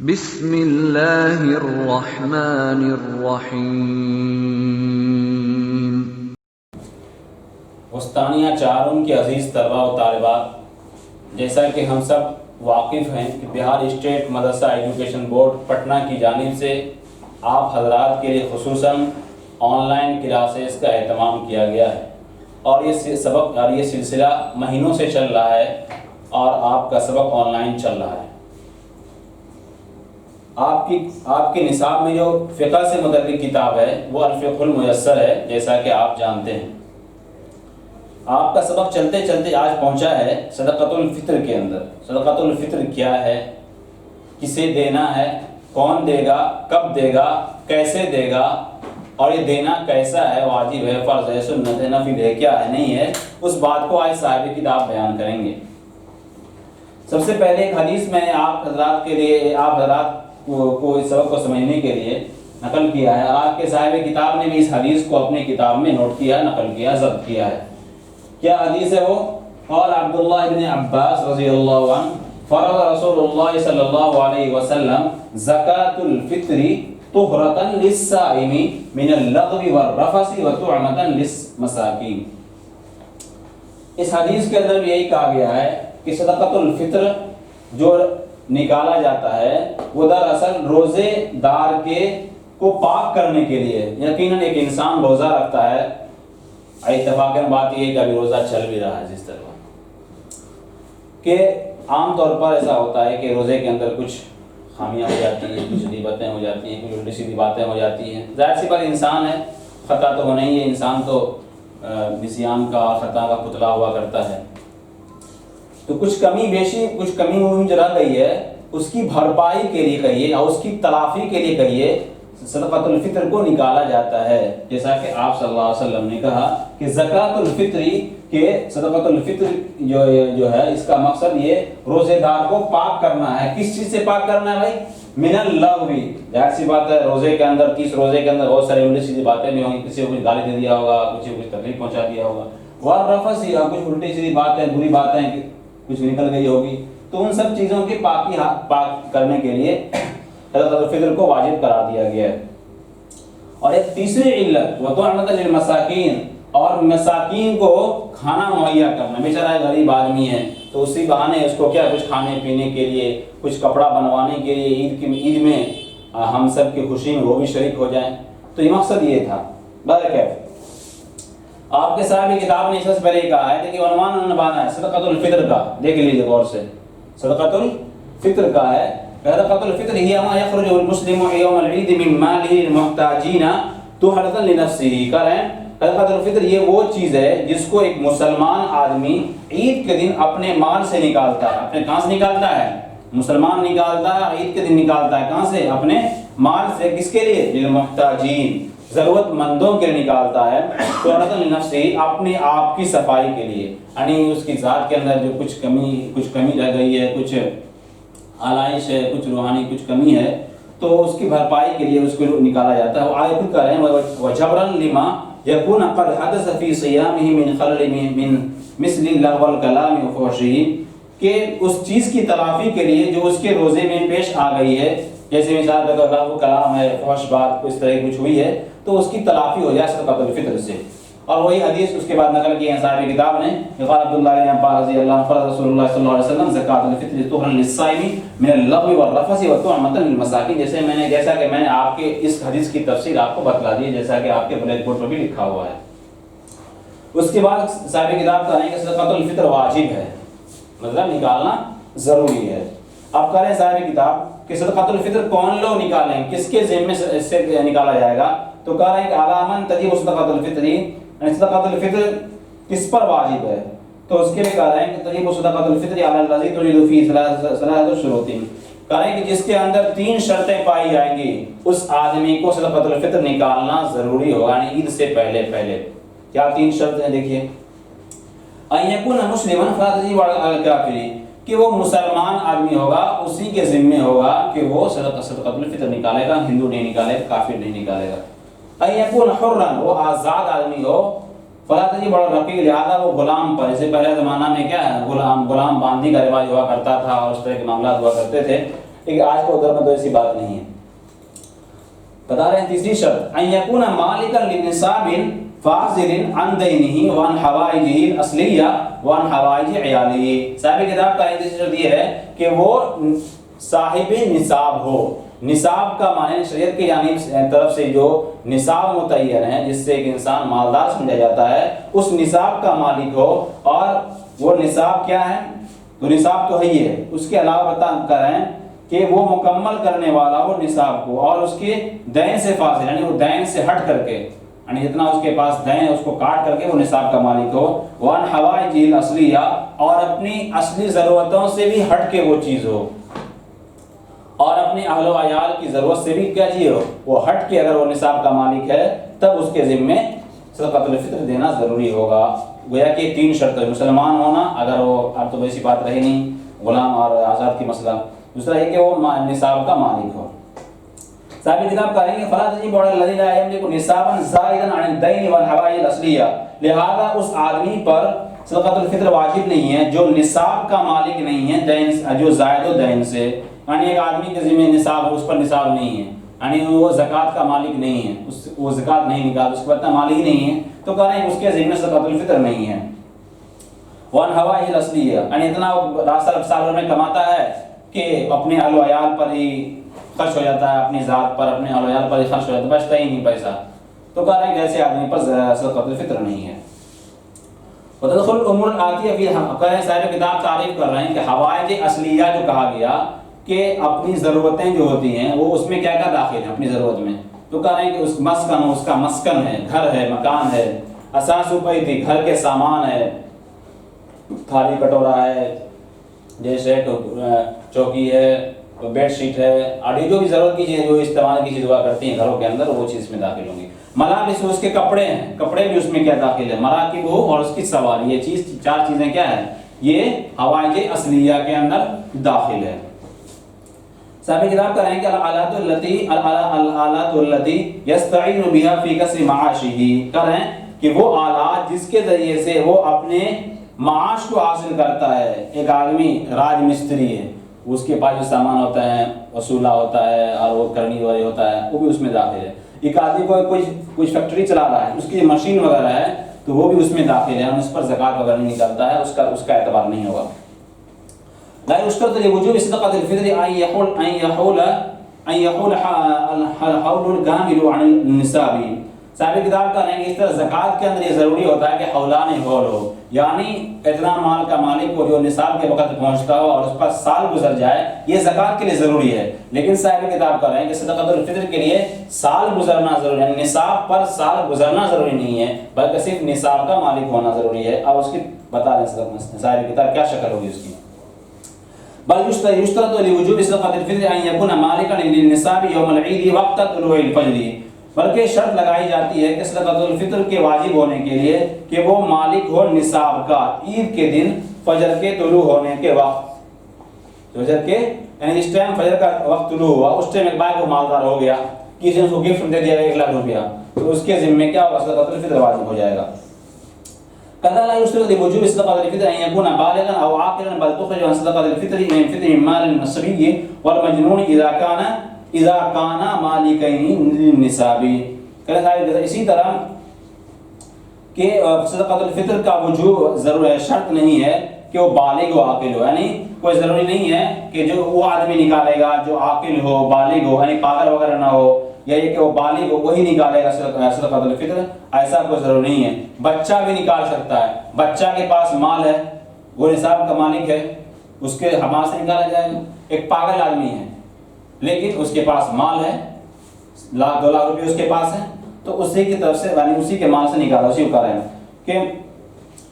بسم اللہ الرحمن الرحیم۔ وسطانیہ چاروں کے عزیز طلباء و طالبات، جیسا کہ ہم سب واقف ہیں کہ بہار اسٹیٹ مدرسہ ایجوکیشن بورڈ پٹنہ کی جانب سے آپ حضرات کے لیے خصوصاً آن لائن کلاسز کا اہتمام کیا گیا ہے، اور یہ سلسلہ مہینوں سے چل رہا ہے اور آپ کا سبق آن لائن چل رہا ہے۔ آپ کے نصاب میں جو فقہ سے متعلق کتاب ہے وہ الفقہ المیسر ہے، جیسا کہ آپ جانتے ہیں۔ آپ کا سبق چلتے چلتے آج پہنچا ہے صدقۃ الفطر کے اندر۔ صدقۃ الفطر کیا ہے، کسے دینا ہے، کون دے گا، کب دے گا، کیسے دے گا، اور یہ دینا کیسا ہے، واجب ہے، فرض ہے، سنت ہے، نفل ہے، کیا ہے، نہیں ہے، اس بات کو آج صاحب کتاب بیان کریں گے۔ سب سے پہلے ایک حدیث میں نے آپ حضرات کو اس سبق کو سمجھنے کے لیے نقل کیا ہے، اور آپ کے صاحب کتاب نے بھی اس حدیث کو اپنی کتاب میں نوٹ کیا، نقل کیا، ضبط کیا ہے۔ کیا حدیث ہے وہ؟ قال عبداللہ بن عباس رضی اللہ عنہ فرض رسول اللہ صلی اللہ علیہ وسلم زکاة الفطر طہرة للصائم من اللغو والرفث وطعمة للمساکین۔ اس حدیث کے اندر یہی کہا گیا ہے کہ صدقۃ الفطر جو نکالا جاتا ہے وہ دراصل روزے دار کو پاک کرنے کے لیے۔ یقیناً ایک انسان روزہ رکھتا ہے، اتفاقاً بات یہ ہے کہ ابھی روزہ چل بھی رہا ہے، جس طرح کہ عام طور پر ایسا ہوتا ہے کہ روزے کے اندر کچھ خامیاں ہو جاتی ہیں، کچھ غیبتیں ہو جاتی ہیں، کچھ الٹی سیدھی باتیں ہو جاتی ہیں۔ ظاہر سی بات انسان ہے، خطا تو ہونا ہی ہے، انسان تو نسیان کا اور خطا کا پتلا ہوا کرتا ہے۔ تو کچھ کمی جو رہ گئی ہے اس کی بھرپائی کے لیے کریے اور اس کی تلافی کے لیے کریے صدقۃ الفطر کو نکالا جاتا ہے، جیسا کہ آپ صلی اللہ علیہ وسلم نے کہا کہ زکاۃ الفطر کے صدقۃ الفطر جو ہے اس کا مقصد یہ روزے دار کو پاک کرنا ہے۔ کس چیز سے پاک کرنا ہے بھائی؟ من اللغو۔ ظاہر سی بات ہے روزے کے اندر 30 روزے کے اندر بہت ساری الٹی سیدھی باتیں بھی ہوں گی، کسی کو کچھ گالی دے دیا ہوگا، کسی کو کچھ تکلیف پہنچا دیا ہوگا، والرفث یا کچھ الٹی سیدھی باتیں، بری باتیں کچھ نکل گئی ہوگی، تو ان سب چیزوں کی پاک کرنے کے لیے صدقۃ الفطر کو واجب قرار دیا گیا ہے۔ اور ایک تیسری علت وطعمۃ للمساکین، اور مساکین کو کھانا مہیا کرنا۔ بیچارہ غریب آدمی ہے تو اسی بہانے اس کو کیا کچھ کھانے پینے کے لیے، کچھ کپڑا بنوانے کے لیے، عید میں ہم سب کی خوشی میں وہ بھی شریک ہو جائیں، تو یہ مقصد یہ تھا۔ بہرکیف آپ کے صاحب کتاب نے اس سے پہلے کہا ہے کہ عنوان انہوں نے باندھا ہے صدقۃ الفطر کا، دیکھ لیجیے غور سے، صدقۃ الفطر کا ہے۔ صدقۃ الفطر هي ما يخرج المسلم يوم العيد من ماله للمحتاجين طهرة لنفسه۔ کریں صدقۃ الفطر یہ وہ چیز ہے جس کو ایک مسلمان آدمی عید کے دن اپنے مال سے نکالتا ہے۔ اپنے کہاں سے نکالتا ہے؟ مسلمان نکالتا ہے، عید کے دن نکالتا ہے، کہاں سے؟ اپنے مال سے۔ کس کے لیے؟ للمحتاجین، ضرورت مندوں کے لیے نکالتا ہے۔ طہرۃ لنفسہ، اپنے آپ کی صفائی کے لیے، یعنی اس کی ذات کے اندر جو کچھ کمی رہ گئی ہے، کچھ آلائش ہے، کچھ روحانی کچھ کمی ہے، تو اس کی بھرپائی کے لیے اس کو نکالا جاتا ہے۔ وہ آیت کہہ رہے ہیں وجبرا لما يكون قد حدث في صيامه من خلل من مثل لغو الكلام وفحشه، کہ اس چیز کی تلافی کے لیے جو اس کے روزے میں پیش آ گئی ہے، جیسے مثال اگر لغو کلام ہے، فحش بات اس طرح کی کچھ ہوئی ہے، تو اس کی تلافی ہو جائے صدقۃ الفطر سے۔ اور وہی حدیث اس کے بعد نقل کی ہے صاحب کتاب نے، قال عبداللہ بن عباس رضی اللہ عنہ فرض رسول اللہ صلی اللہ علیہ وسلم زکاۃ الفطر طہرا للصائم من اللغو والرفث وطعمۃ للمساکین۔ جیسا کہ میں نے آپ کے اس حدیث کی تفسیر آپ کو بتلا دی، جیسا کہ آپ کے بلیک بورڈ پر بھی لکھا ہوا ہے۔ اس کے بعد صاحب کتاب کہا ہے کہ صدقۃ الفطر واجب ہے، مطلب نکالنا ضروری ہے۔ اب کہہ رہے ہیں صاحب کتاب کہ صدقۃ الفطر کون لوگ نکالیں، کس کے ذمے سے نکالا جائے گا؟ تو کہہ رہے ہیں کہ علامن تجب صدقۃ الفطر، یعنی صدقۃ الفطر کس پر واجب ہے؟ تو اس کے لیے کہہ رہے ہیں کہ تجب صدقۃ الفطر علی الذی تجد فیہ ثلاثۃ شروط، کہہ رہے ہیں کہ جس کے اندر 3 شرطیں پائی جائیں گی اس آدمی کو صدقۃ الفطر نکالنا ضروری ہوگا، یعنی عید سے پہلے۔ کیا 3 شرط ہیں؟ دیکھیے، ان یکون مسلما فلا تجب علی الکافر، کہ وہ مسلمان آدمی ہوگا، اسی کے ذمے ہوگا کہ وہ صدقۃ الفطر نکالے گا، ہندو نہیں نکالے گا، کافر نہیں نکالے گا۔ ان یکون حرا، وہ آزاد آدمی ہو، فلا تجب علی الرقیق، لہذا وہ غلام پر، جیسے پہلے زمانہ میں کیا ہے غلام باندھی کا رواج ہوا کرتا تھا اور اس طرح کے معاملات ہوا کرتے تھے، لیکن آج کے دور میں تو ایسی بات نہیں ہے. بتا رہے ہیں تیسری شرط ان یکون مالکا لنصاب فاضل عن دینہ وعن حوائجہ الاصلیہ وعن حوائج عیالہ. صاحب کتاب کا تیسری شرط یہ ہے کہ وہ صاحب نصاب ہو. نصاب کا معنی شریعت کی جانب طرف سے جو نصاب متعین ہے جس سے ایک انسان مالدار سمجھا جاتا ہے اس نصاب کا مالک ہو. اور وہ نصاب کیا ہے؟ تو نصاب تو ہے ہی ہے، اس کے علاوہ بتا کریں کہ وہ مکمل کرنے والا ہو نصاب کو، اور اس کے دین سے فاصل یعنی وہ دین سے ہٹ کر کے یعنی جتنا اس کے پاس دین ہے اس کو کاٹ کر کے وہ نصاب کا مالک ہو. وان حوائج الاصلیہ اور اپنی اصلی ضرورتوں سے بھی ہٹ کے وہ چیز ہو، اور اپنے اہل و عیال کی ضرورت سے بھی کیا چیز ہو وہ ہٹ کے اگر وہ نصاب کا مالک ہے تب اس کے ذمے صدقۃ الفطر دینا ضروری ہوگا. گویا کہ 3 شرط ہے: مسلمان ہونا، اگر وہ اب تو ویسی بات رہی نہیں غلام اور آزاد کی مسئلہ. دوسرا یہ کہ وہ نصاب کا مالک ہو. صاحب کتاب کہیں گے فلا تجب علی الذی لا یملک نصابا زائدا عن الدین والحوائج الاصلیہ. لہذا اس آدمی پر صدقۃ الفطر واجب نہیں ہے جو نصاب کا مالک نہیں ہے دین جو زائد و دین سے. یعنی ایک آدمی کے ذمہ نصاب اس پر نصاب نہیں ہے، یعنی وہ زکوٰۃ کا مالک نہیں ہے، وہ زکوٰۃ نہیں نکال اس پر اتنا مالک ہی نہیں ہے تو کہہ رہے ہیں اس کے ذمہ صدقۃ الفطر نہیں ہے. وان حوائج الاصلیہ یعنی اتنا راستہ سالوں میں کماتا ہے کہ اپنے اہل و عیال پر ہی خرچ ہو جاتا ہے، اپنی ذات پر اپنے اہل و عیال پر ہی خرچ ہو جاتا ہے، بچتا ہی نہیں پیسہ، تو کہہ رہے ہیں کہ ایسے آدمی پر صدقۃ الفطر نہیں ہے. وتدخل الامور الاتیہ فی صاحب کتاب تعریف کر رہے ہیں کہ حوائج اصلیہ جو کہا گیا کہ اپنی ضرورتیں جو ہوتی ہیں وہ اس میں کیا کیا داخل ہیں اپنی ضرورت میں. تو کہہ رہے ہیں کہ اس مسکن اس کا مسکن ہے، گھر ہے، مکان ہے. اساس بیت گھر کے سامان ہے، تھالی کٹورا ہے، جیسے چوکی ہے، بیڈ شیٹ ہے، اور جو بھی ضرورت کی چیز جو استعمال کی چیز ہوا کرتی ہیں گھروں کے اندر وہ چیز میں داخل ہوں گی. ملابس اس کے کپڑے ہیں، کپڑے بھی اس میں کیا داخل ہے، مراکب ہو اور اس کی سواری، یہ چیز 4 چیزیں کیا ہیں یہ حوائج اصلیہ کے اندر داخل ہے. صاحب کتاب کر رہے ہیں کہ الآلات التي يستعين بها في كسب معاشه. کر رہے ہیں کہ وہ آلات جس کے ذریعے سے وہ اپنے معاش کو حاصل کرتا ہے. ایک آدمی راج مستری ہے، اس کے پاس جو سامان ہوتا ہے وصولہ ہوتا ہے اور وہ کرنی والی ہوتا ہے وہ بھی اس میں داخل ہے. ایک آدمی کو کچھ فیکٹری چلا رہا ہے، اس کی مشین وغیرہ ہے تو وہ بھی اس میں داخل ہے، اس پر زکوٰۃ وغیرہ نہیں نکالتا ہے، اس کا اعتبار نہیں ہوگا. لا يشترط لوجوب صدقة الفطر أن يحول الحول الكامل عن النصاب. صاحب کتاب کا نہیں اس طرح زکوٰۃ کے اندر یہ ضروری ہوتا ہے کہ حولان حول ہو، یعنی اتنا مال کا مالک ہو جو نصاب کے وقت پہنچتا ہو اور اس پر سال گزر جائے، یہ زکوٰۃ کے لیے ضروری ہے. لیکن صاحب کتاب کر رہے ہیں کہ صدقۃ الفطر کے لیے سال گزرنا ضروری ہے، نصاب پر سال گزرنا ضروری نہیں ہے بلکہ صرف نصاب کا مالک ہونا ضروری ہے. اور اس کی بتا دیں صاحب کتاب کیا شکل ہوگی اس کی. بل يشترط لوجوب صدقة الفطر أن يكون مالكا للنصاب يوم العيد وقت طلوع الفجر. بلکہ شرط لگائی جاتی ہے کہ صدقۃ الفطر کے واجب ہونے کے لیے کہ وہ مالک ہو نصاب کا عید کے دن فجر کے طلوع ہونے کے وقت. فجر کے یعنی اس ٹائم فجر کا وقت طلوع ہوا اس ٹائم ایک بار وہ مالدار ہو گیا، کسی نے اس کو گفٹ دے دیا 1 لاکھ روپیہ، تو اس کے ذمہ کیا ہوگا صدقۃ الفطر واجب ہو جائے گا. كذا لا يشترط لوجوب صدقة الفطر أن يكون بالغا أو عاقلا بل تخرج عن صدقة الفطر من فطر مال الصبي والمجنون إذا كان مالكين للنصاب. اسی طرح کہ صدقۃ الفطر کا وجوب ضرور ہے، شرط نہیں ہے کہ وہ بالغ و عاقل ہو، یعنی کوئی ضروری نہیں ہے کہ جو وہ آدمی نکالے گا جو عاقل ہو بالغ ہو یعنی پاگل وغیرہ نہ ہو، یا یہ کہ وہ بالغ ہو وہی نکالے گا صدقۃ الفطر، ایسا کوئی ضروری نہیں ہے. بچہ بھی نکال سکتا ہے، بچہ کے پاس مال ہے وہ نصاب کا مالک ہے اس کے حمال سے نکالا جائے گا. ایک پاگل آدمی ہے لیکن اس کے پاس مال ہے، 1 لاکھ 2 لاکھ روپے اس کے پاس ہے تو اسی کی طرف سے یعنی اسی کے مال سے نکالا، اسی کو کر رہے ہیں کہ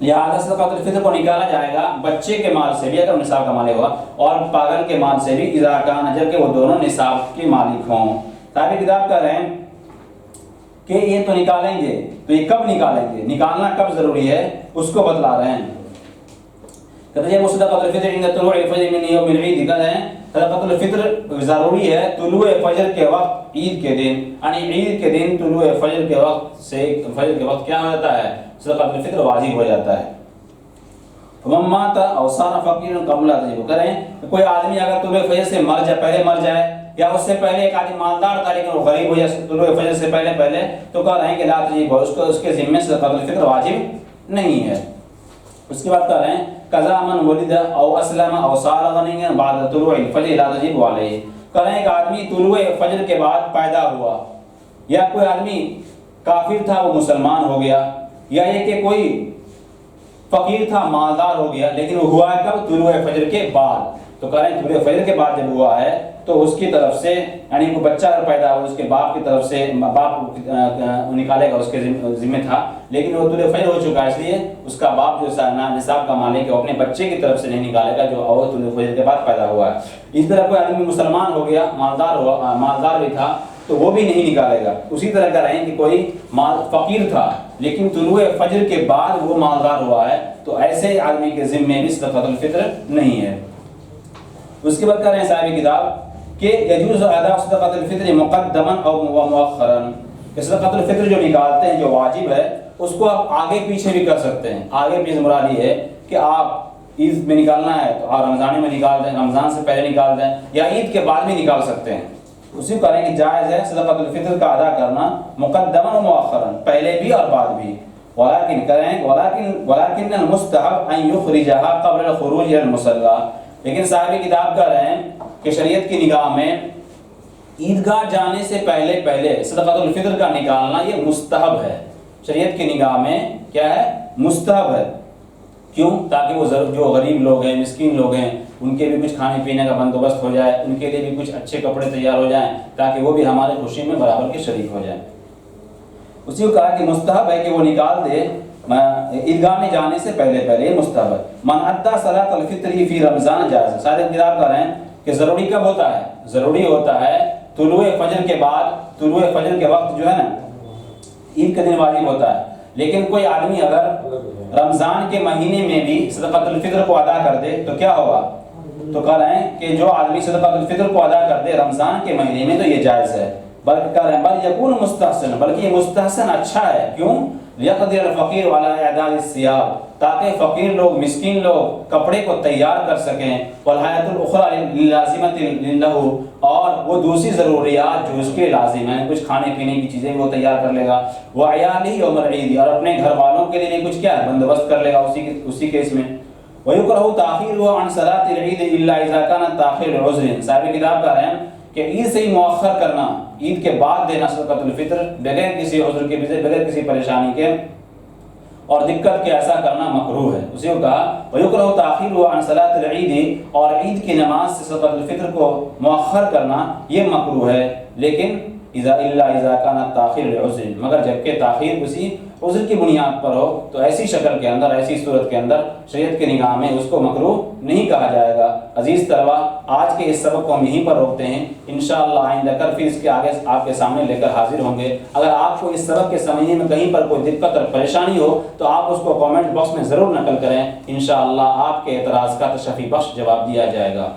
لہٰذا صدقۃ الفطر کو نکالا جائے گا بچے کے مال سے بھی اگر نصاب کا مالک ہوگا اور پاگل کے مال سے بھی اذا کان جبکہ وہ دونوں نصاب کے مالک ہوں. صاحب کتاب کر رہے ہیں کہ یہ تو نکالیں گے تو یہ کب نکالیں گے، نکالنا کب ضروری ہے اس کو بتلا رہے ہیں. کہتے ہیں صدقۃ الفطر عند طلوع الفجر من یوم العید. کہتے ہیں صدقۃ الفطر ضروری ہے طلوع فجر کے وقت عید کے دن، یعنی عید کے دن طلوع فجر کے وقت سے فجر کے وقت کیا ہو جاتا ہے صدقۃ الفطر واجب ہو جاتا ہے. ومات او صار فقیر قبل تجب کریں کوئی آدمی اگر طلوع فجر سے مر جائے پہلے مر جائے یا اس سے پہلے ایک آدمی مالدار تھا لیکن وہ غریب ہو جائے طلوع فجر سے پہلے تو کہہ رہے ہیں کہ لا تجب اس کے ذمے صدقۃ الفطر واجب نہیں ہے. اس کے بعد کہہ رہے ہیں قضا من ولد او اسلم او صار غنیا بعد طلوع الفجر لا تجب علیہ. کہہ رہے ہیں کہ آدمی طلوع فجر کے بعد پیدا ہوا یا کوئی آدمی کافر تھا وہ مسلمان ہو گیا یا یہ کہ کوئی فقیر تھا مالدار ہو گیا لیکن وہ ہوا ہے کب طلوع فجر کے بعد. تو کہہ رہے ہیں طلوع فجر کے بعد جب ہوا ہے تو اس کی طرف سے یعنی کوئی بچہ اگر پیدا ہوا اس کے باپ کی طرف سے باپ نکالے گا اس کے ذمہ تھا لیکن وہ طلوع فجر ہو چکا ہے اس لیے اس کا باپ جو نصاب کا مالک ہے وہ اپنے بچے کی طرف سے نہیں نکالے گا جو طلوع فجر کے بعد پیدا ہوا ہے. اس طرح کوئی آدمی مسلمان ہو گیا مالدار بھی تھا تو وہ بھی نہیں نکالے گا. اسی طرح کہہ رہے ہیں کہ کوئی فقیر تھا لیکن طلوع فجر کے بعد وہ مالدار ہوا ہے تو ایسے آدمی کے ذمے بھی صدقۃ الفطر نہیں ہے. اس کے بعد کہہ رہے ہیں صاحب کتاب کہ یجوز ادا صدقۃ الفطر مقدما او مؤخرا کہ صدقۃ الفطر جو نکالتے ہیں جو واجب ہے اس کو آپ آگے پیچھے بھی کر سکتے ہیں. آگے پیچھے مراد یہ ہے کہ آپ عید میں نکالنا ہے تو رمضان میں نکال دیں رمضان سے پہلے نکال دیں یا عید کے بعد بھی نکال سکتے ہیں. اسی کو کہہ رہے ہیں کہ جائز ہے صدقۃ الفطر کا ادا کرنا مقدما و مؤخرا پہلے بھی اور بعد بھی. ولكن کریں ولكن المستحب ان يخرجها قبل الخروج الى المصلى. لیکن صاحب کتاب کہہ رہے ہیں کہ شریعت کی نگاہ میں عیدگاہ جانے سے پہلے صدقۃ الفطر کا نکالنا یہ مستحب ہے. شریعت کی نگاہ میں کیا ہے مستحب ہے. کیوں؟ تاکہ وہ جو غریب لوگ ہیں مسکین لوگ ہیں ان کے بھی کچھ کھانے پینے کا بندوبست ہو جائے ان کے لیے بھی کچھ اچھے کپڑے تیار ہو جائیں تاکہ وہ بھی ہمارے خوشی میں برابر کے شریک ہو جائیں. اسی کو کہا کہ مستحب ہے کہ وہ نکال دے عیدگاہ میں جانے سے پہلے مستحب ہے. من ادا صلاۃ الفطر فی رمضان جائز. صاحب کتاب کہہ رہے ہیں کہ ضروری کب ہوتا ہے؟ ضروری ہوتا ہے طلوع فجر کے بعد طلوع فجر کے وقت جو ہے نا عید کے دن واجب ہوتا ہے. لیکن کوئی آدمی اگر رمضان کے مہینے میں بھی صدقۃ الفطر کو ادا کر دے تو کیا ہوگا؟ تو کہہ رہے ہیں کہ جو آدمی صدقۃ الفطر کو ادا کر دے رمضان کے مہینے میں تو یہ جائز ہے. بلکہ کہہ رہے ہیں بل یکون مستحسن بلکہ یہ مستحسن اچھا ہے. کیوں؟ لیقدر الفقیر علی اعداد الثياب تاکہ فقیر لوگ مسکین لوگ کپڑے کو تیار کر سکیں. والحاجۃ الاخرى للازمۃ له اور وہ دوسری ضروریات جو اس کے لازم ہیں کچھ کھانے پینے کی چیزیں وہ تیار کر لے گا. وعیالہ یوم العید اور اپنے گھر والوں کے لیے کچھ کیا ہے بندوبست کر لے گا اسی کیس میں. ويكره تاخيره عن صلاة العيد الا اذا كان تاخير عذر. صاحب کتاب کہہ رہے ہیں کہ عید سے ہی مؤخر کرنا عید کے بعد دینا صدقۃ الفطر بغیر کسی عذر کے بغیر کسی پریشانی کے اور دقت کے ایسا کرنا مکروہ ہے. اسی کو کہا ويكره تاخيره عن صلاة العيد اور عید کی نماز سے صدقۃ الفطر کو مؤخر کرنا یہ مکروہ ہے. لیکن اذا كان تاخير لعذر مگر جبکہ تاخیر کسی عذر کی بنیاد پر ہو تو ایسی شکل کے اندر ایسی صورت کے اندر شریعت کی نگاہ میں اس کو مکروہ نہیں کہا جائے گا. عزیز طلبہ آج کے اس سبق کو ہم یہیں پر روکتے ہیں. انشاءاللہ آئندہ کر پھر اس کے آگے آپ کے سامنے لے کر حاضر ہوں گے. اگر آپ کو اس سبق کے سمجھنے میں کہیں پر کوئی دقت اور پریشانی ہو تو آپ اس کو کامنٹ باکس میں ضرور نقل کریں. انشاءاللہ آپ کے اعتراض کا تشفی بخش جواب دیا جائے گا.